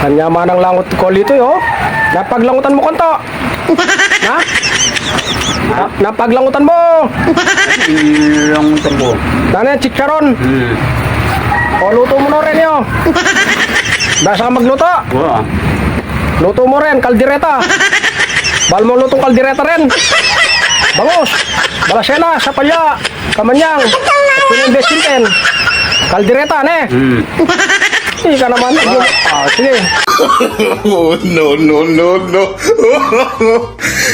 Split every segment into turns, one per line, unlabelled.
Kanya man ang langot ko dito, oh. Napaglangutan mo kanto. Ha? Napaglangutan mo.
Ilang tabo.
Nana, chicharon. O, luto mo na rin, yo. Basta ka magluto.
Wah.
Luto mo rin, kaldireta. Bal mo lutong kaldireta rin. Bangus. Balasela, sapalya, kamanyang. Pininvestin. Kaldireta, ne? Hindi ka naman. Sige.
Oh, no, no, no, no.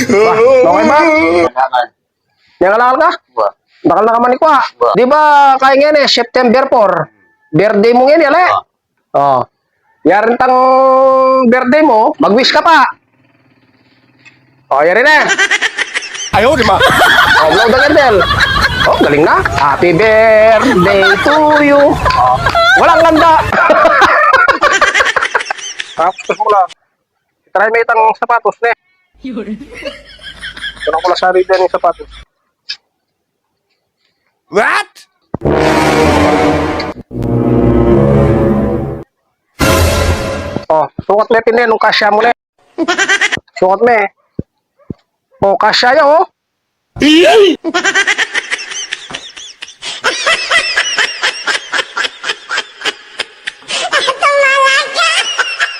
Okay ba? Nangalakal ka?
Wah.
Bakal na ka man ikwa. Di ba kaya ngayon eh, September 4. Birthday mo ngayon, yala eh. Oh. Yarin tang birthday mo, mag-wish ka pa. Oh, yarin eh.
Ayaw, di ba?
Oh, blow the candle. Oh, galing na. Happy birthday to you. Oh, walang ganda. Tapos mo lang. Try mo itang sapatos, ne. Ito ko lang sabi din yung sapatos.
What?
Oh, sukat mo din nung kasya mo, ne. Sukat mo eh. Oh, kasya yun, oh.